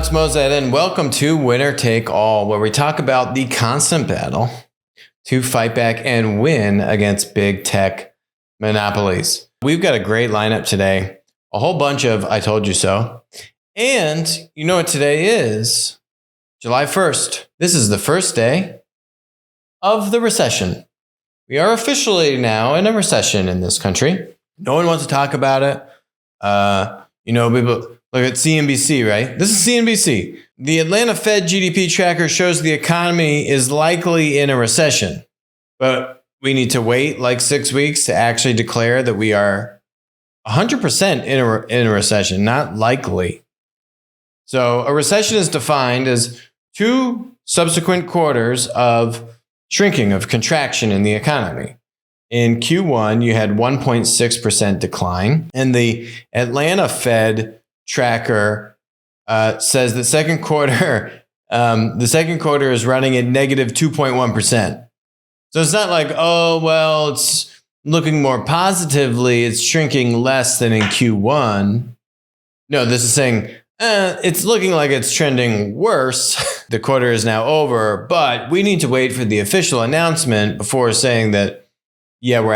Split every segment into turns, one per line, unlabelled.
Alex Mozet, and welcome to Winner Take All, where we talk about the constant battle to fight back and win against big tech monopolies. We've got a great lineup today, a whole bunch of I told you so. And you know what today is? July 1st. This is the first day of the recession. We are officially now in a recession in this country. No one wants to talk about it. People look at CNBC, right? This is CNBC. The Atlanta Fed GDP tracker shows the economy is likely in a recession, but we need to wait like 6 weeks to actually declare that we are 100% in a recession, not likely. So a recession is defined as 2 subsequent quarters of shrinking, of contraction in the economy. In Q1, you had 1.6% decline, and the Atlanta Fed tracker says the second quarter is running at negative 2.1%. So it's not like, oh, well, it's looking more positively. It's shrinking less than in Q1. No, this is saying it's looking like it's trending worse. The quarter is now over, but we need to wait for the official announcement before saying that, yeah, we're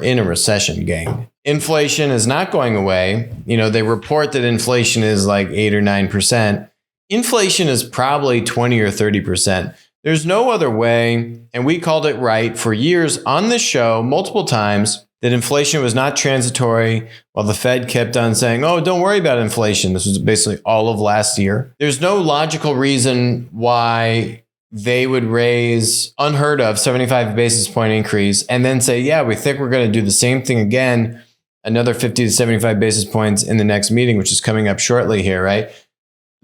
in a recession, gang. Inflation is not going away. They report that inflation is like 8 or 9%. Inflation is probably 20 or 30%. There's no other way. And we called it right for years on this show multiple times that inflation was not transitory while the Fed kept on saying, oh, don't worry about inflation. This was basically all of last year. There's no logical reason why they would raise unheard of 75 basis point increase and then say, yeah, we think we're going to do the same thing again, another 50 to 75 basis points in the next meeting, which is coming up shortly here, right?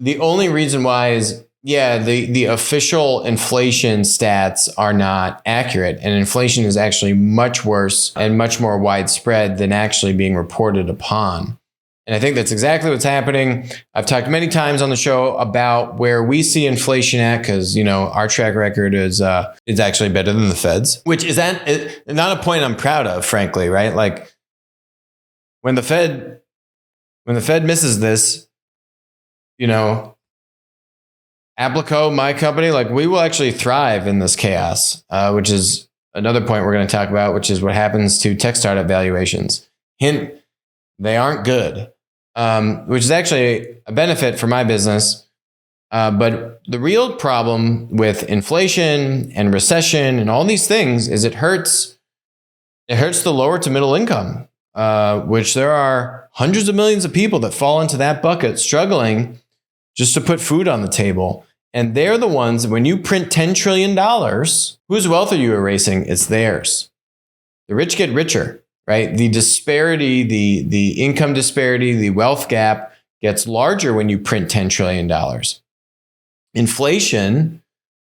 The only reason why is, the official inflation stats are not accurate, and inflation is actually much worse and much more widespread than actually being reported upon. And I think that's exactly what's happening. I've talked many times on the show about where we see inflation at, because our track record is actually better than the Fed's, which is not a point I'm proud of, frankly, right? Like when the Fed misses this, Applico, my company, like we will actually thrive in this chaos, which is another point we're going to talk about, which is what happens to tech startup valuations. Hint, they aren't good. Which is actually a benefit for my business. But the real problem with inflation and recession and all these things is it hurts the lower to middle income, which there are hundreds of millions of people that fall into that bucket struggling just to put food on the table. And they're the ones, when you print $10 trillion, whose wealth are you erasing? It's theirs. The rich get richer. Right? The disparity, the income disparity, the wealth gap gets larger when you print $10 trillion. Inflation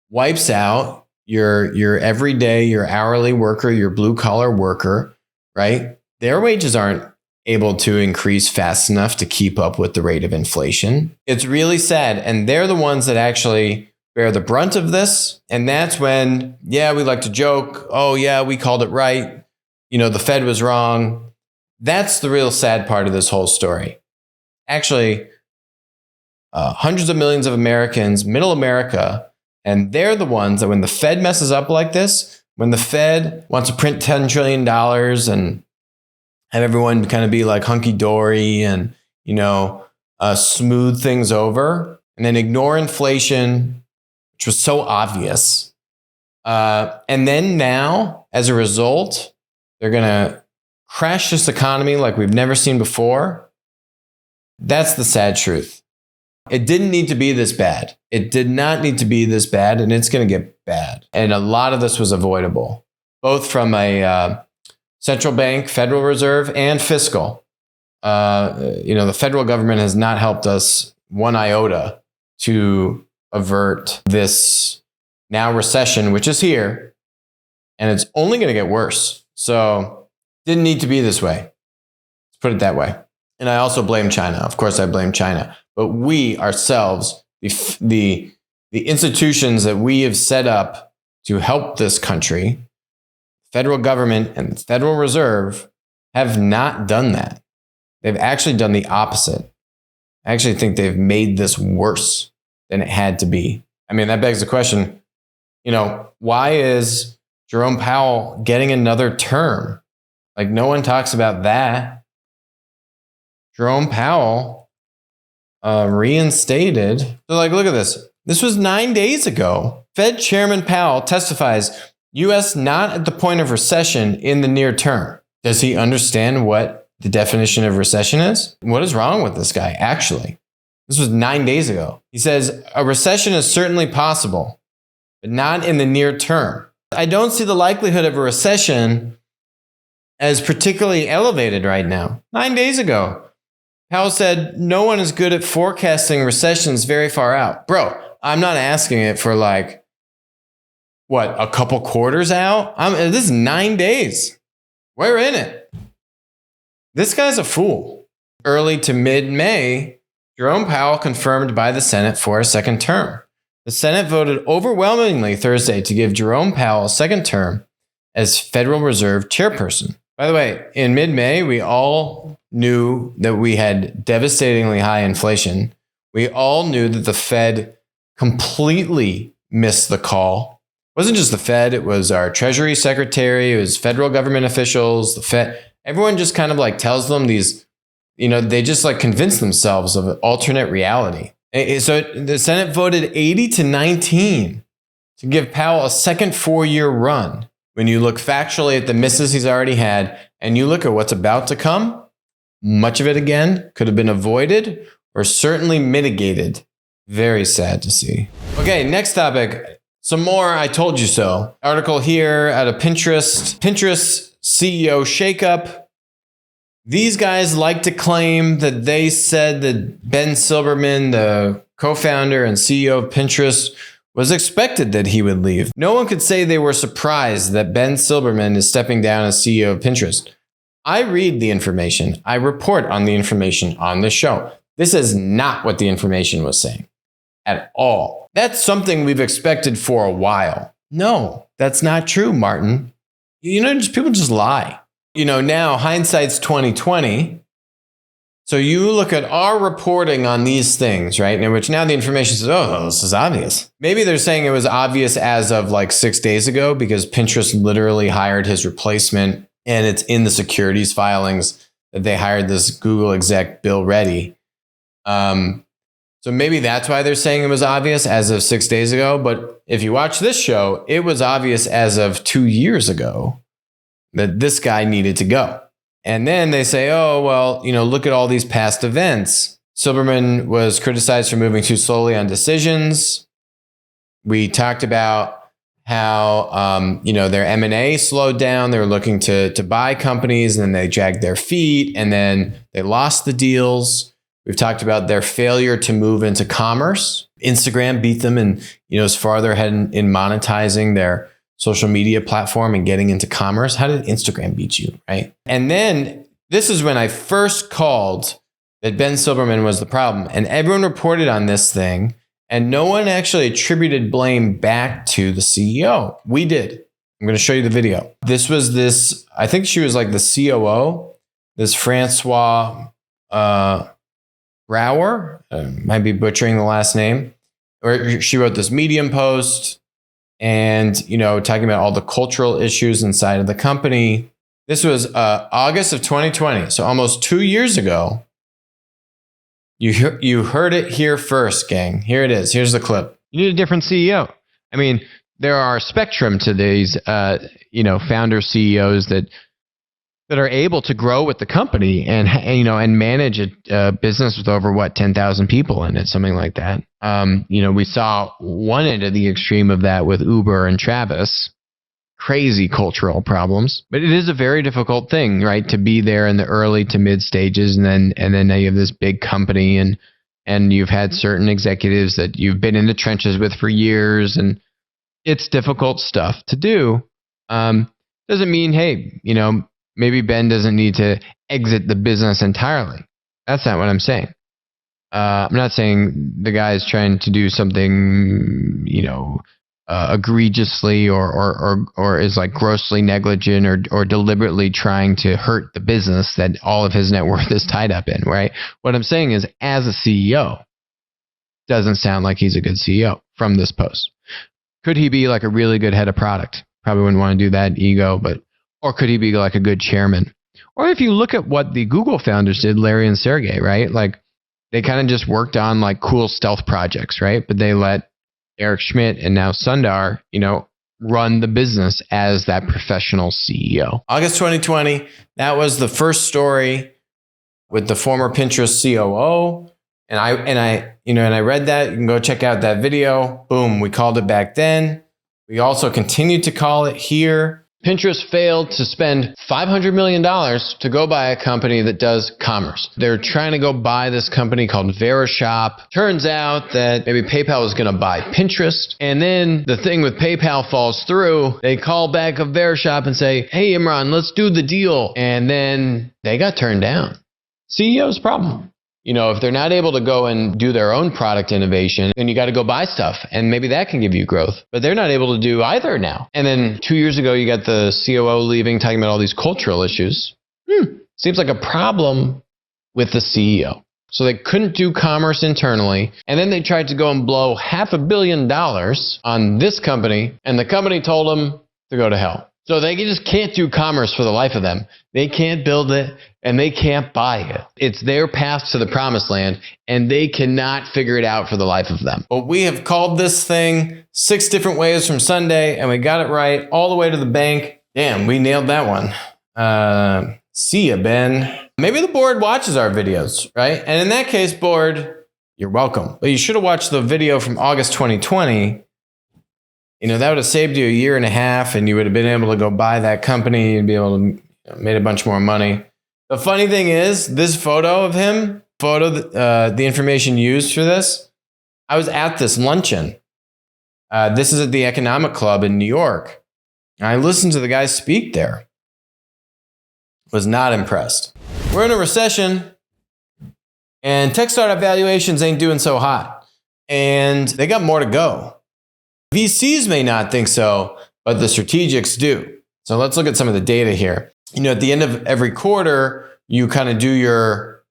wipes out your everyday, your hourly worker, your blue collar worker, right? Their wages aren't able to increase fast enough to keep up with the rate of inflation. It's really sad. And they're the ones that actually bear the brunt of this. And that's when, we like to joke, oh yeah, we called it right. The Fed was wrong. That's the real sad part of this whole story. Actually, hundreds of millions of Americans, middle America, and they're the ones that when the Fed messes up like this, when the Fed wants to print $10 trillion and have everyone kind of be like hunky-dory and, smooth things over, and then ignore inflation, which was so obvious. And then now, as a result, they're going to crash this economy like we've never seen before. That's the sad truth. It didn't need to be this bad. It did not need to be this bad, and it's going to get bad. And a lot of this was avoidable, both from a central bank, Federal Reserve, and fiscal. The federal government has not helped us one iota to avert this now recession, which is here, and it's only going to get worse. So didn't need to be this way. Let's put it that way. And I also blame China. Of course, I blame China. But we ourselves, the institutions that we have set up to help this country, federal government and the Federal Reserve, have not done that. They've actually done the opposite. I actually think they've made this worse than it had to be. I mean, that begs the question, why is Jerome Powell getting another term? Like, no one talks about that. Jerome Powell reinstated. So, look at this. This was 9 days ago. Fed Chairman Powell testifies U.S. not at the point of recession in the near term. Does he understand what the definition of recession is? What is wrong with this guy, actually? This was 9 days ago. He says, a recession is certainly possible, but not in the near term. I don't see the likelihood of a recession as particularly elevated right now. 9 days ago, Powell said, no one is good at forecasting recessions very far out. Bro, I'm not asking it for a couple quarters out? This is 9 days. We're in it. This guy's a fool. Early to mid-May, Jerome Powell confirmed by the Senate for a second term. The Senate voted overwhelmingly Thursday to give Jerome Powell a second term as Federal Reserve chairperson. By the way, in mid-May, we all knew that we had devastatingly high inflation. We all knew that the Fed completely missed the call. It wasn't just the Fed, it was our Treasury Secretary, it was federal government officials, the Fed. Everyone just kind of tells them these, they just convince themselves of an alternate reality. So the Senate voted 80-19 to give Powell a second 4-year run. When you look factually at the misses he's already had, and you look at what's about to come, much of it, again, could have been avoided or certainly mitigated. Very sad to see. Okay, next topic. Some more I told you so. Article here out of Pinterest. Pinterest CEO shakeup. These guys like to claim that they said that Ben Silbermann, the co-founder and CEO of Pinterest, was expected that he would leave. No one could say they were surprised that Ben Silbermann is stepping down as CEO of Pinterest. I read the information. I report on the information on this show. This is not what the information was saying at all. That's something we've expected for a while. No, that's not true, Martin. People just lie. Now hindsight's 2020. So you look at our reporting on these things, right? In which now the information says, oh, this is obvious. Maybe they're saying it was obvious as of 6 days ago because Pinterest literally hired his replacement, and it's in the securities filings that they hired this Google exec, Bill Reddy. So maybe that's why they're saying it was obvious as of 6 days ago. But if you watch this show, it was obvious as of 2 years ago that this guy needed to go. And then they say, oh, well, look at all these past events. Silbermann was criticized for moving too slowly on decisions. We talked about how, their M&A slowed down. They were looking to buy companies, and then they dragged their feet, and then they lost the deals. We've talked about their failure to move into commerce. Instagram beat them and, is farther ahead in monetizing their social media platform and getting into commerce. How did Instagram beat you, right? And then this is when I first called that Ben Silbermann was the problem. And everyone reported on this thing, and no one actually attributed blame back to the CEO. We did. I'm going to show you the video. This was I think she was the COO, this Francois Brouwer, might be butchering the last name, or she wrote this Medium post and, talking about all the cultural issues inside of the company. This was August of 2020. So almost 2 years ago. You heard it here first, gang. Here it is. Here's the clip.
You need a different CEO. I mean, there are a spectrum to these, founder CEOs that are able to grow with the company and manage a business with over 10,000 people in it, something like that. We saw one end of the extreme of that with Uber and Travis. Crazy cultural problems, but it is a very difficult thing, right? To be there in the early to mid stages, and then now you have this big company, and you've had certain executives that you've been in the trenches with for years, and it's difficult stuff to do. Doesn't mean, hey, maybe Ben doesn't need to exit the business entirely. That's not what I'm saying. I'm not saying the guy is trying to do something, egregiously or is like grossly negligent or deliberately trying to hurt the business that all of his net worth is tied up in, right? What I'm saying is, as a CEO, doesn't sound like he's a good CEO from this post. Could he be like a really good head of product? Probably wouldn't want to do that, ego, or could he be like a good chairman? Or if you look at what the Google founders did, Larry and Sergey, right? Like they kind of just worked on like cool stealth projects, right? But they let Eric Schmidt and now Sundar, run the business as that professional CEO.
August 2020, that was the first story with the former Pinterest COO. And I read that. You can go check out that video. Boom, we called it back then. We also continued to call it here. Pinterest failed to spend $500 million to go buy a company that does commerce. They're trying to go buy this company called Verishop. Turns out that maybe PayPal was going to buy Pinterest. And then the thing with PayPal falls through. They call back a Verishop and say, hey, Imran, let's do the deal. And then they got turned down. CEO's problem. If they're not able to go and do their own product innovation, then you got to go buy stuff. And maybe that can give you growth. But they're not able to do either now. And then 2 years ago, you got the COO leaving, talking about all these cultural issues. Seems like a problem with the CEO. So they couldn't do commerce internally. And then they tried to go and blow $500 million on this company. And the company told them to go to hell. So they just can't do commerce for the life of them. They can't build it and they can't buy it. It's their path to the promised land and they cannot figure it out for the life of them. But we have called this thing 6 different ways from Sunday and we got it right all the way to the bank. Damn, we nailed that one. See ya, Ben. Maybe the board watches our videos, right? And in that case, board, you're welcome. But you should have watched the video from August 2020. That would have saved you a year and a half and you would have been able to go buy that company and be able to made a bunch more money. The funny thing is, this photo of him, the information used for this, I was at this luncheon. This is at the Economic Club in New York. I listened to the guy speak there. Was not impressed. We're in a recession and tech startup valuations ain't doing so hot. And they got more to go. VCs may not think so, but the strategics do. So let's look at some of the data here. At the end of every quarter, you kind of do your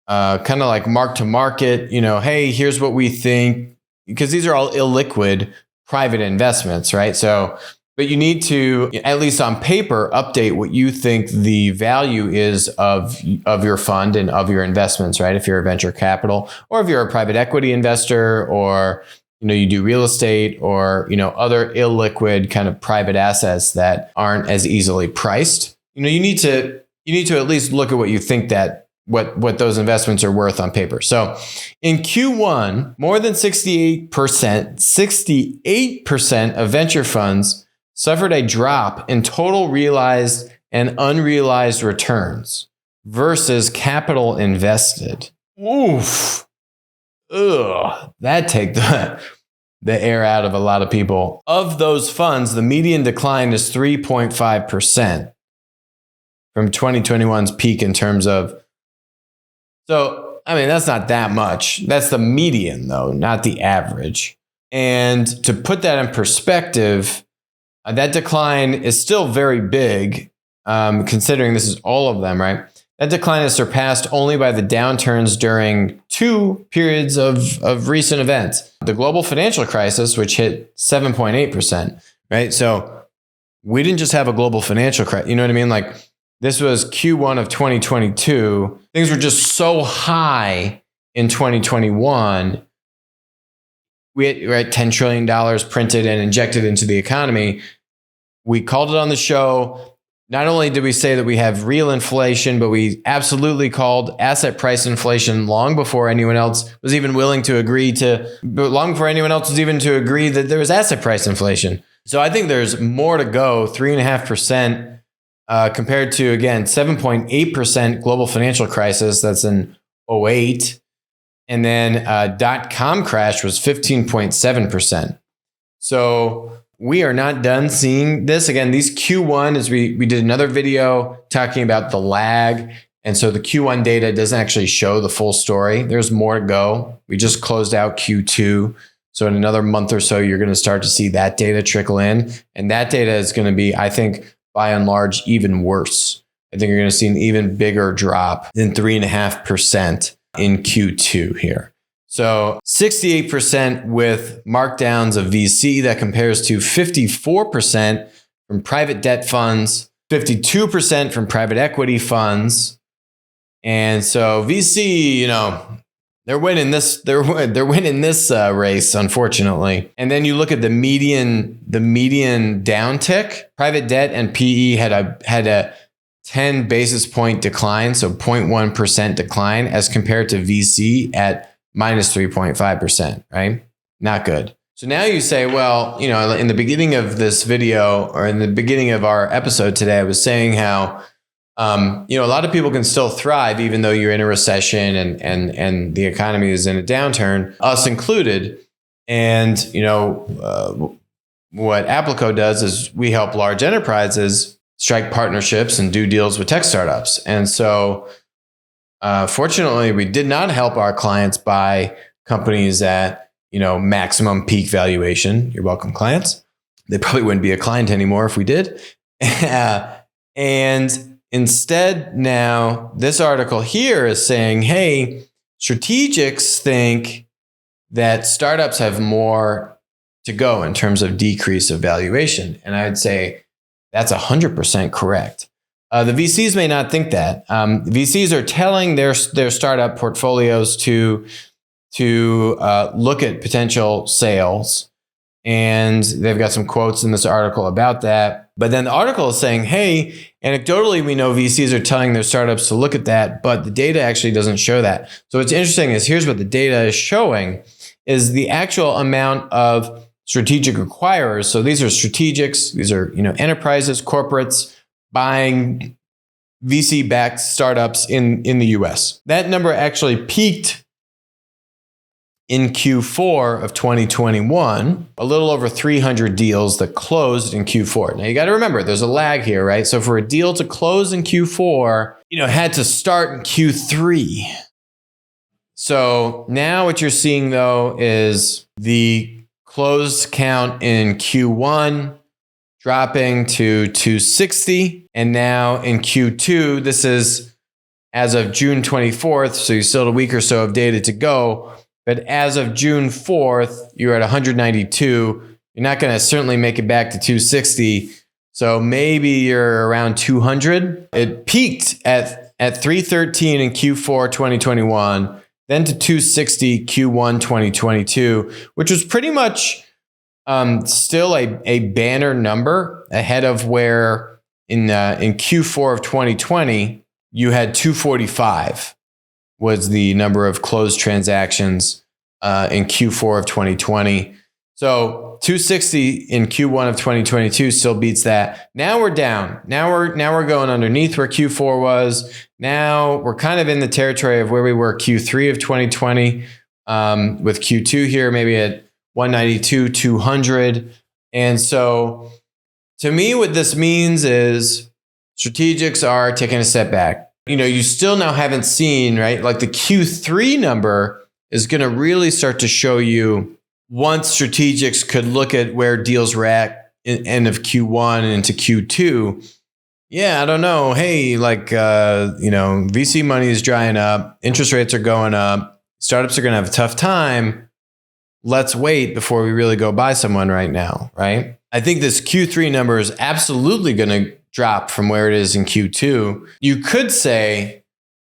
kind of like mark to market, hey, here's what we think, because these are all illiquid private investments, right? So, but you need to, at least on paper, update what you think the value is of your fund and of your investments, right? If you're a venture capital or if you're a private equity investor or you do real estate or, other illiquid kind of private assets that aren't as easily priced. You need to at least look at what you think that what those investments are worth on paper. So in Q1, more than 68% of venture funds suffered a drop in total realized and unrealized returns versus capital invested. Oof. Ugh, that take the air out of a lot of people. Of those funds, the median decline is 3.5% from 2021's peak in terms of. So, that's not that much. That's the median, though, not the average. And to put that in perspective, that decline is still very big, considering this is all of them, right? That decline is surpassed only by the downturns during 2 periods of recent events. The global financial crisis, which hit 7.8%, right? So we didn't just have a global financial crisis. You know what I mean? Like this was Q1 of 2022. Things were just so high in 2021. We had $10 trillion printed and injected into the economy. We called it on the show. Not only did we say that we have real inflation, but we absolutely called asset price inflation long before anyone else was even willing to agree that there was asset price inflation. So I think there's more to go, 3.5% compared to, again, 7.8% global financial crisis. That's in 2008. And then .com crash was 15.7%. So we are not done seeing this. Again, these Q1 is we did another video talking about the lag. And so the Q1 data doesn't actually show the full story. There's more to go. We just closed out Q2. So in another month or so, you're going to start to see that data trickle in. And that data is going to be, I think, by and large, even worse. I think you're going to see an even bigger drop than 3.5% in Q2 here. So 68% with markdowns of VC. That compares to 54% from private debt funds, 52% from private equity funds. And so VC, they're winning this. They're winning this race, unfortunately. And then you look at the median downtick. Private debt and PE had a 10 basis point decline, so 0.1% decline as compared to VC at minus 3.5%. Right? Not good. So now you say, well, in the beginning of this video or in the beginning of our episode today, I was saying how, a lot of people can still thrive even though you're in a recession and the economy is in a downturn, us included. And, what Applico does is we help large enterprises strike partnerships and do deals with tech startups. And so, fortunately, we did not help our clients buy companies at maximum peak valuation. You're welcome, clients. They probably wouldn't be a client anymore if we did. And instead, now this article here is saying, hey, strategics think that startups have more to go in terms of decrease of valuation. And I would say that's 100% correct. The VCs may not think that. VCs are telling their startup portfolios to look at potential sales. And they've got some quotes in this article about that. But then the article is saying, hey, anecdotally, we know VCs are telling their startups to look at that, but the data actually doesn't show that. So what's interesting is here's what the data is showing is the actual amount of strategic acquirers. So these are strategics. These are, enterprises, corporates buying VC-backed startups in the US. That number actually peaked in Q4 of 2021, a little over 300 deals that closed in Q4. Now you got to remember, there's a lag here, right? So for a deal to close in Q4, it had to start in Q3. So now what you're seeing though is the closed count in Q1 dropping to 260. And now in Q2, this is as of June 24th. So you still have a week or so of data to go. But as of June 4th, you're at 192. You're not going to certainly make it back to 260. So maybe you're around 200. It peaked at 313 in Q4 2021, then to 260 Q1 2022, which was pretty much still a banner number ahead of where in Q4 of 2020, you had 245. Was the number of closed transactions in Q4 of 2020. So 260 in Q1 of 2022 still beats that. Now we're down. Now we're going underneath where Q4 was. Now we're kind of in the territory of where we were Q3 of 2020 with Q2 here, maybe at 192, 200. And so to me, what this means is strategics are taking a step back. You still now haven't seen, right? Like the Q3 number is going to really start to show you once strategics could look at where deals were at in end of Q1 and into Q2. Yeah, I don't know. Hey, VC money is drying up. Interest rates are going up. Startups are going to have a tough time. Let's wait before we really go buy someone right now, right? I think this Q3 number is absolutely going to drop from where it is in Q2. You could say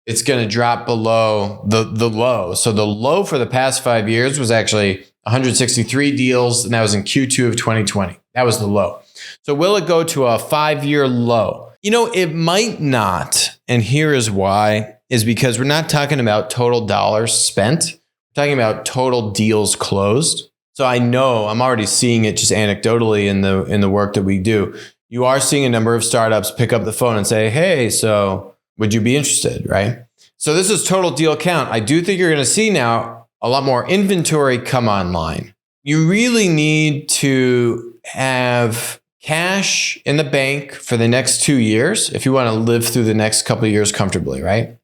it's going to drop below the low. So the low for the past 5 years was actually 163 deals, and that was in Q2 of 2020. That was the low. So will it go to a 5-year low? It might not. And here is why, is because we're not talking about total dollars spent. We're talking about total deals closed. So I know I'm already seeing it just anecdotally in the work that we do. You are seeing a number of startups pick up the phone and say, hey, so would you be interested, right? So this is total deal count. I do think you're going to see now a lot more inventory come online. You really need to have cash in the bank for the next 2 years if you want to live through the next couple of years comfortably, right?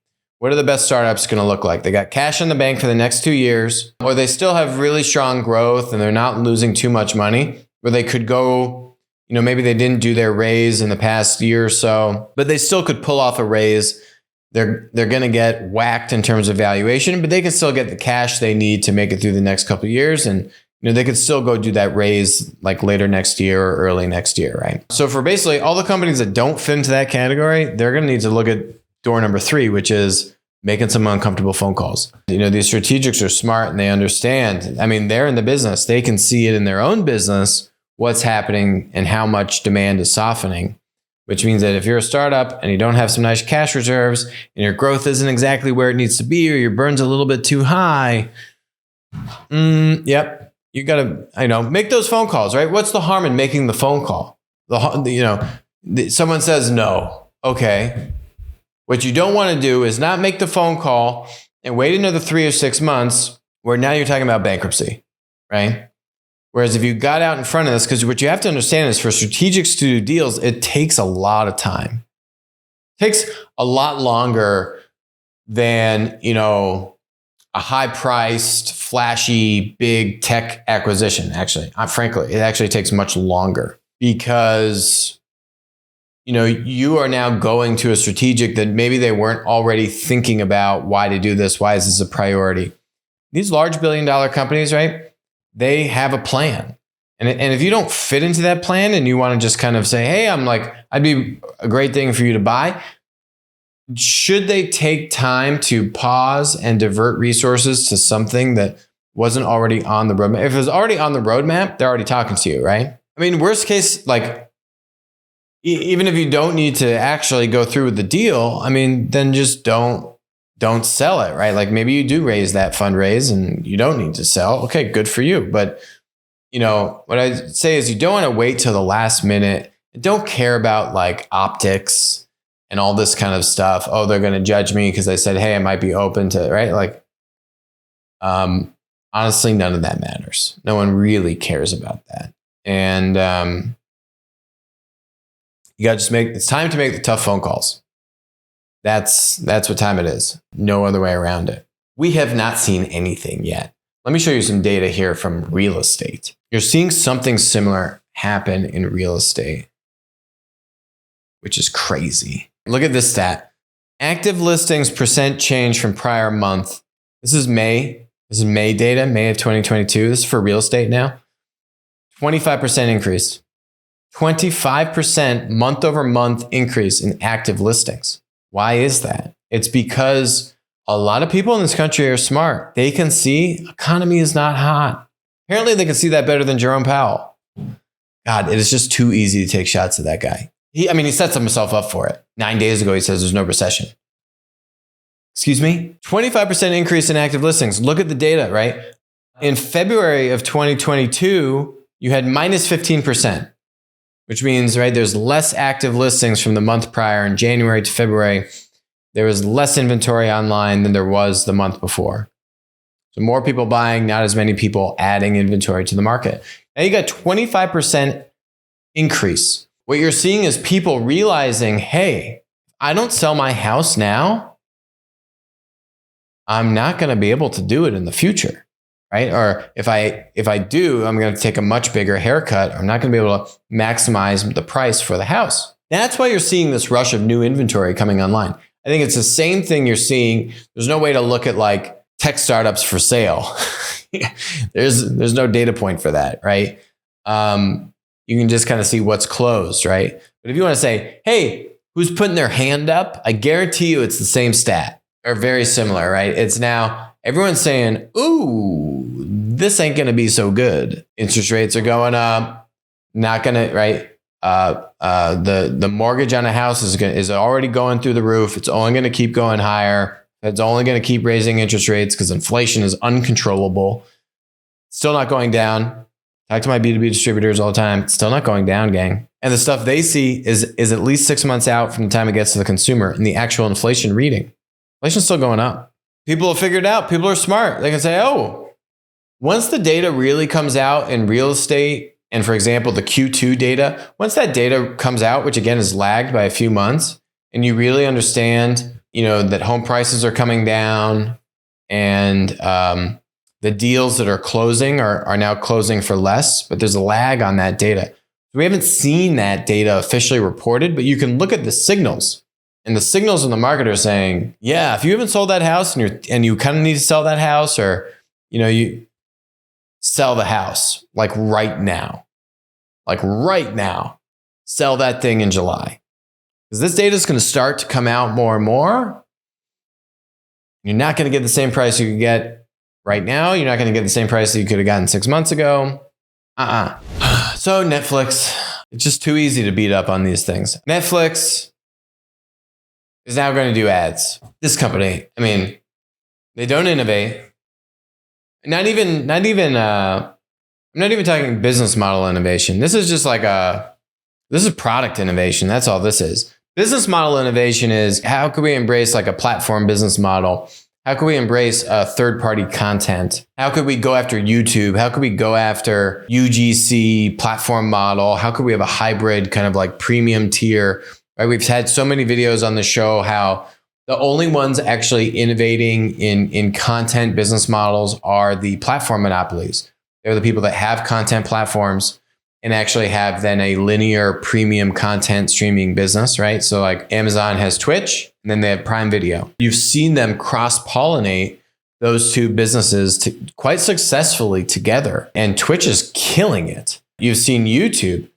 What are the best startups going to look like? They got cash in the bank for the next 2 years, or they still have really strong growth and they're not losing too much money, where they could go, maybe they didn't do their raise in the past year or so, but they still could pull off a raise. They're going to get whacked in terms of valuation, but they can still get the cash they need to make it through the next couple of years. And they could still go do that raise like later next year or early next year, right? So for basically all the companies that don't fit into that category, they're going to need to look at door number 3, which is making some uncomfortable phone calls. These strategics are smart and they understand. I mean, they're in the business. They can see it in their own business, what's happening and how much demand is softening, which means that if you're a startup and you don't have some nice cash reserves and your growth isn't exactly where it needs to be, or your burn's a little bit too high, yep, you got to, make those phone calls, right? What's the harm in making the phone call? Someone says no. Okay. What you don't want to do is not make the phone call and wait another 3 or 6 months where now you're talking about bankruptcy, right? Whereas if you got out in front of this, because what you have to understand is for strategics to do deals, it takes a lot of time. It takes a lot longer than, a high-priced, flashy, big tech acquisition. Actually, frankly, it actually takes much longer because you are now going to a strategic that maybe they weren't already thinking about why to do this. Why is this a priority? These large billion-dollar companies, right? They have a plan. And if you don't fit into that plan and you want to just kind of say, hey, I'd be a great thing for you to buy. Should they take time to pause and divert resources to something that wasn't already on the roadmap? If it was already on the roadmap, they're already talking to you, right? I mean, worst case, even if you don't need to actually go through with the deal, then just don't sell it, right? Like maybe you do raise that fundraise and you don't need to sell. Okay, good for you. But, what I say is you don't want to wait till the last minute. Don't care about optics and all this kind of stuff. Oh, they're going to judge me because I said, hey, I might be open to, right? Honestly, none of that matters. No one really cares about that. And you got to it's time to make the tough phone calls. That's what time it is. No other way around it. We have not seen anything yet. Let me show you some data here from real estate. You're seeing something similar happen in real estate, which is crazy. Look at this stat. Active listings % change from prior month. This is May. This is May data, May of 2022. This is for real estate now. 25% increase. 25% month over month increase in active listings. Why is that? It's because a lot of people in this country are smart. They can see economy is not hot. Apparently they can see that better than Jerome Powell. God, it is just too easy to take shots at that guy. He sets himself up for it. 9 days ago, he says there's no recession. Excuse me? 25% increase in active listings. Look at the data, right? In February of 2022, you had minus 15%, which means, right, there's less active listings from the month prior. In January to February, there was less inventory online than there was the month before. So more people buying, not as many people adding inventory to the market. Now you got 25% increase. What you're seeing is people realizing, hey, I don't sell my house now, I'm not going to be able to do it in the future, right? Or if I do, I'm going to take a much bigger haircut. I'm not going to be able to maximize the price for the house. That's why you're seeing this rush of new inventory coming online. I think it's the same thing you're seeing. There's no way to look at tech startups for sale. There's no data point for that, right? You can just kind of see what's closed, right? But if you want to say, hey, who's putting their hand up? I guarantee you it's the same stat or very similar, right? It's now everyone's saying, ooh, this ain't going to be so good. Interest rates are going up. Not going to, right? The mortgage on a house is already going through the roof. It's only going to keep going higher. It's only going to keep raising interest rates because inflation is uncontrollable. Still not going down. Talk to my B2B distributors all the time. It's still not going down, gang. And the stuff they see is at least 6 months out from the time it gets to the consumer and the actual inflation reading. Inflation's still going up. People have figured it out. People are smart. They can say, oh, once the data really comes out in real estate, and for example, the Q2 data, once that data comes out, which again is lagged by a few months, and you really understand that home prices are coming down, and the deals that are closing are now closing for less, but there's a lag on that data. We haven't seen that data officially reported, but you can look at the signals. And the signals in the market are saying, yeah, if you haven't sold that house and you kind of need to sell that house, or you sell the house like right now. Sell that thing in July. Because this data is going to start to come out more and more. You're not going to get the same price you could get right now. You're not going to get the same price that you could have gotten 6 months ago. So Netflix, it's just too easy to beat up on these things. Netflix is now going to do ads. This company, they don't innovate. I'm not even talking business model innovation. This is just this is product innovation. That's all this is. Business model innovation is, how can we embrace like a platform business model? How can we embrace third-party content? How could we go after YouTube? How could we go after UGC platform model? How could we have a hybrid kind of like premium tier? Right? We've had so many videos on the show how the only ones actually innovating in content business models are the platform monopolies. They're the people that have content platforms and actually have then a linear premium content streaming business, right? So like Amazon has Twitch, and then they have Prime Video. You've seen them cross-pollinate those two businesses quite successfully together, and Twitch is killing it. You've seen YouTube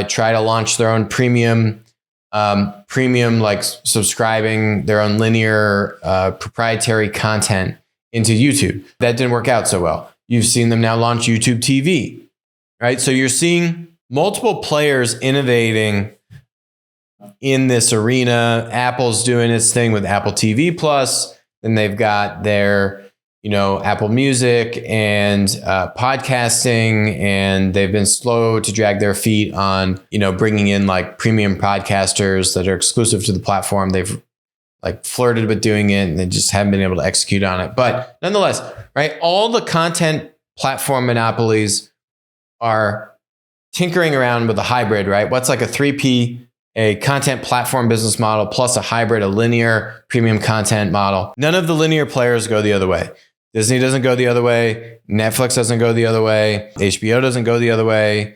try to launch their own premium, like subscribing their own linear proprietary content into YouTube. That didn't work out so well. You've seen them now launch YouTube TV. Right. So you're seeing multiple players innovating in this arena. Apple's doing its thing with Apple TV Plus. Then they've got their, Apple Music and podcasting, and they've been slow to drag their feet on, bringing in like premium podcasters that are exclusive to the platform. They've like flirted with doing it, and they just haven't been able to execute on it. But nonetheless, right, all the content platform monopolies are tinkering around with a hybrid, right? What's like a 3P, a content platform business model plus a hybrid, a linear premium content model. None of the linear players go the other way. Disney doesn't go the other way. Netflix doesn't go the other way. HBO doesn't go the other way.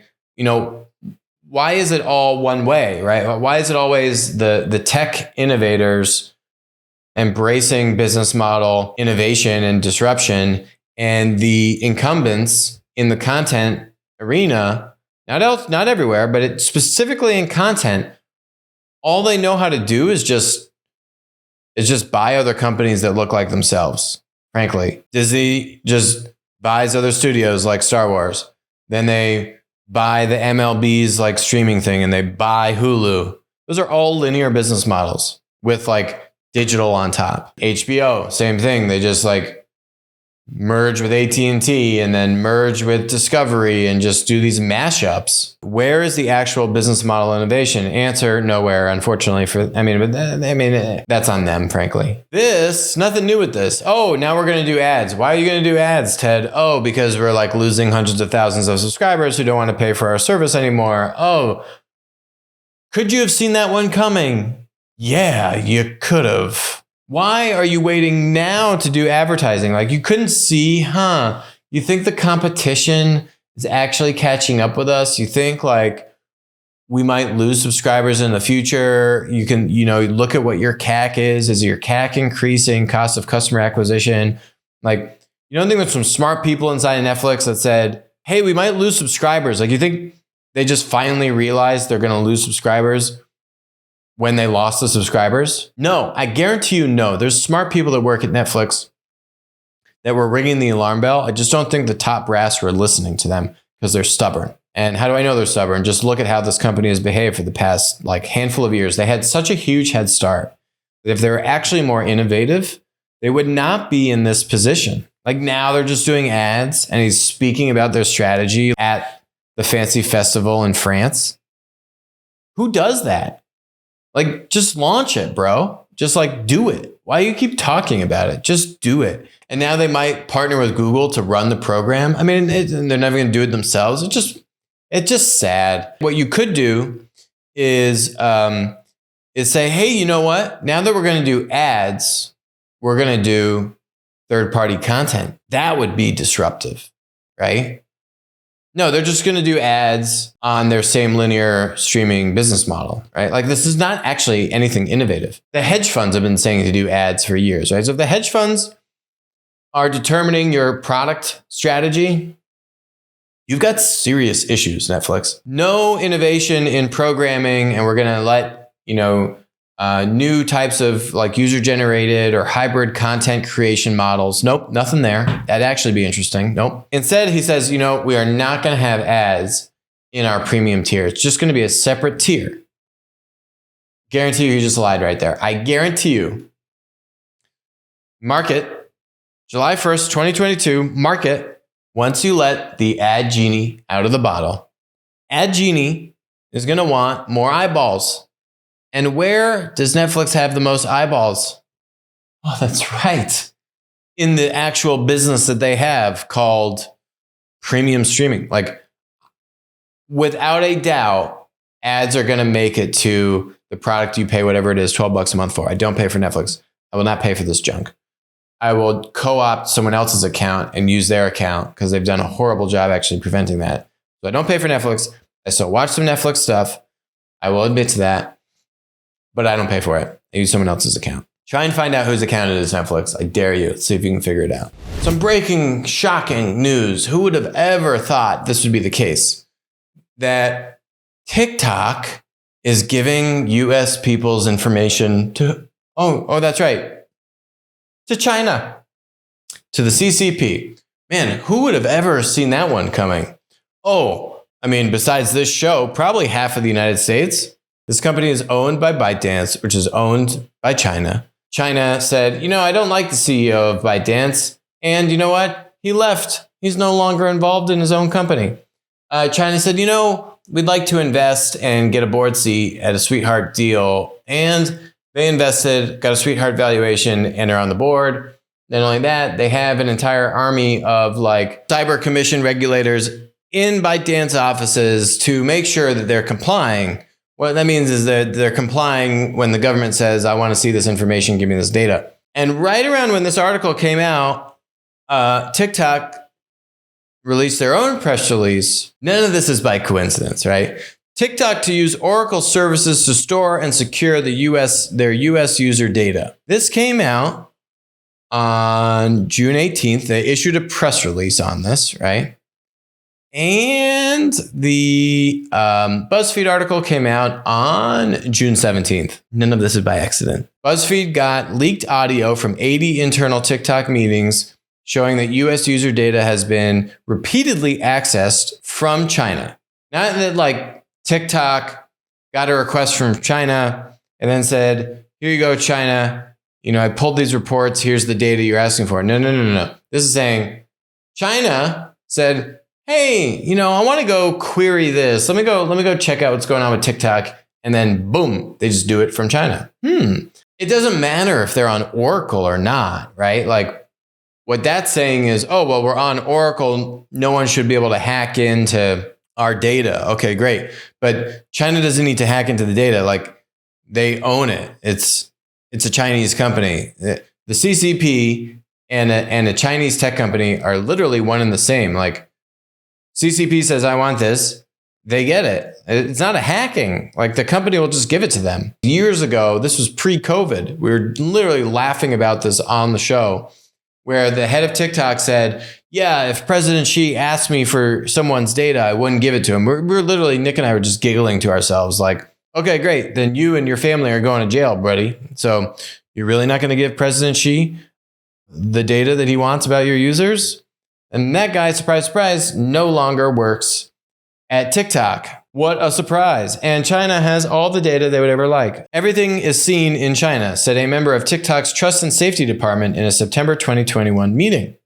Why is it all one way, right? Why is it always the tech innovators embracing business model innovation and disruption, and the incumbents in the content arena, not everywhere, but specifically in content, all they know how to do is just buy other companies that look like themselves. Frankly, Disney just buys other studios like Star Wars. Then they buy the MLB's like streaming thing, and they buy Hulu. Those are all linear business models with like digital on top. HBO, same thing. They just like merge with AT&T and then merge with Discovery and just do these mashups. Where is the actual business model innovation? Answer, nowhere, unfortunately. That's on them, frankly. Nothing new with this. Oh, now we're going to do ads. Why are you going to do ads, Ted? Oh, because we're like losing hundreds of thousands of subscribers who don't want to pay for our service anymore. Oh, could you have seen that one coming? Yeah, you could have. Why are you waiting now to do advertising? Like, you couldn't see, You think the competition is actually catching up with us? You think like we might lose subscribers in the future? You can, look at what your CAC is. Is your CAC increasing? Cost of customer acquisition? Like, you don't think there's some smart people inside of Netflix that said, hey, we might lose subscribers. Like, you think they just finally realized they're going to lose subscribers when they lost the subscribers? No, I guarantee you no. There's smart people that work at Netflix that were ringing the alarm bell. I just don't think the top brass were listening to them because they're stubborn. And how do I know they're stubborn? Just look at how this company has behaved for the past like handful of years. They had such a huge head start that if they were actually more innovative, they would not be in this position. Like, now they're just doing ads, and he's speaking about their strategy at the fancy festival in France. Who does that? Like, just launch it, bro. Just like do it. Why do you keep talking about it? Just do it. And now they might partner with Google to run the program. They're never going to do it themselves. It's just sad. What you could do is is say, hey, you know what? Now that we're going to do ads, we're going to do third-party content. That would be disruptive, right? No, they're just going to do ads on their same linear streaming business model, right? Like this is not actually anything innovative. The hedge funds have been saying to do ads for years, right? So if the hedge funds are determining your product strategy, you've got serious issues, Netflix. No innovation in programming, and we're going to let, new types of like user-generated or hybrid content creation models. Nope, nothing there. That'd actually be interesting. Nope. Instead, he says, we are not going to have ads in our premium tier. It's just going to be a separate tier. Guarantee you, he just lied right there. I guarantee you. Market, July 1st, 2022, market, once you let the ad genie out of the bottle, ad genie is going to want more eyeballs. And where does Netflix have the most eyeballs? Oh, that's right. In the actual business that they have called premium streaming. Like, without a doubt, ads are going to make it to the product you pay whatever it is, $12 a month for. I don't pay for Netflix. I will not pay for this junk. I will co-opt someone else's account and use their account because they've done a horrible job actually preventing that. So I don't pay for Netflix. I still watch some Netflix stuff. I will admit to that. But I don't pay for it. I use someone else's account. Try and find out whose account it is, Netflix. I dare you. Let's see if you can figure it out. Some breaking, shocking news. Who would have ever thought this would be the case? That TikTok is giving US people's information to, that's right, to China, to the CCP. Man, who would have ever seen that one coming? Besides this show, probably half of the United States. This company is owned by ByteDance, which is owned by China. China said, I don't like the CEO of ByteDance. And you know what? He left. He's no longer involved in his own company. China said, we'd like to invest and get a board seat at a sweetheart deal. And they invested, got a sweetheart valuation, and are on the board. Not only that, they have an entire army of like cyber commission regulators in ByteDance offices to make sure that they're complying. What that means is that they're complying when the government says, I want to see this information, give me this data. And right around when this article came out, TikTok released their own press release. None of this is by coincidence, right? TikTok to use Oracle services to store and secure their US user data. This came out on June 18th. They issued a press release on this, right? And the BuzzFeed article came out on June 17th. None of this is by accident. BuzzFeed got leaked audio from 80 internal TikTok meetings showing that US user data has been repeatedly accessed from China. Not that like TikTok got a request from China and then said, here you go, China. I pulled these reports. Here's the data you're asking for. No. This is saying China said, hey, I want to go query this. Let me go check out what's going on with TikTok. And then boom, they just do it from China. It doesn't matter if they're on Oracle or not, right? Like what that's saying is, we're on Oracle. No one should be able to hack into our data. Okay, great. But China doesn't need to hack into the data. Like they own it. It's a Chinese company. The CCP and a Chinese tech company are literally one and the same. Like CCP says, I want this. They get it. It's not a hacking. Like the company will just give it to them. Years ago, this was pre-COVID. We were literally laughing about this on the show where the head of TikTok said, yeah, if President Xi asked me for someone's data, I wouldn't give it to him. We're literally, Nick and I were just giggling to ourselves like, okay, great. Then you and your family are going to jail, buddy. So you're really not going to give President Xi the data that he wants about your users? And that guy, surprise, surprise, no longer works at TikTok. What a surprise. And China has all the data they would ever like. Everything is seen in China, said a member of TikTok's Trust and Safety Department in a September 2021 meeting.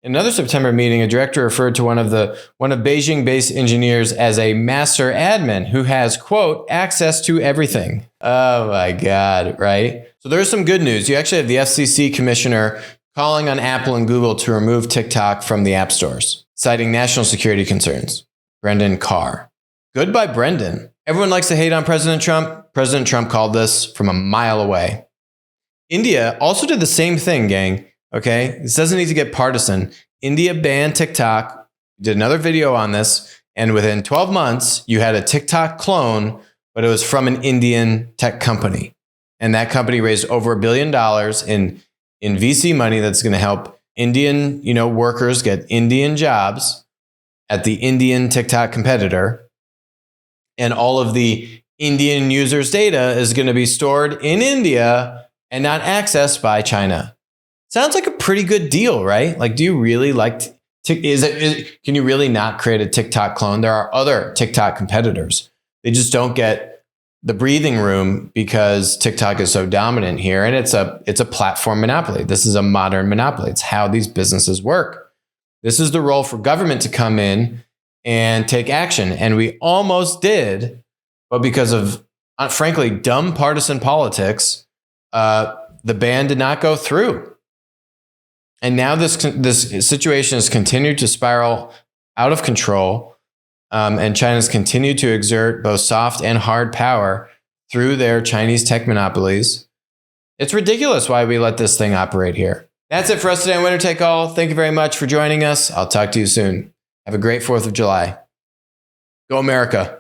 In another September meeting, a director referred to one of Beijing-based engineers as a master admin who has, quote, access to everything. Oh my God, right? So there's some good news. You actually have the FCC commissioner calling on Apple and Google to remove TikTok from the app stores, citing national security concerns. Brendan Carr. Good by Brendan. Everyone likes to hate on President Trump. President Trump called this from a mile away. India also did the same thing, gang. Okay, this doesn't need to get partisan. India banned TikTok, did another video on this, and within 12 months, you had a TikTok clone, but it was from an Indian tech company. And that company raised over $1 billion in VC money that's going to help Indian, workers get Indian jobs at the Indian TikTok competitor. And all of the Indian users' data is going to be stored in India and not accessed by China. Sounds like a pretty good deal, right? Like, do you really like, can you really not create a TikTok clone? There are other TikTok competitors. They just don't get the breathing room because TikTok is so dominant here. And it's a platform monopoly. This is a modern monopoly. It's how these businesses work. This is the role for government to come in and take action. And we almost did, but because of, frankly, dumb partisan politics, the ban did not go through. And now this situation has continued to spiral out of control, and China's continued to exert both soft and hard power through their Chinese tech monopolies. It's ridiculous why we let this thing operate here. That's it for us today on Winner Take All. Thank you very much for joining us. I'll talk to you soon. Have a great 4th of July. Go America.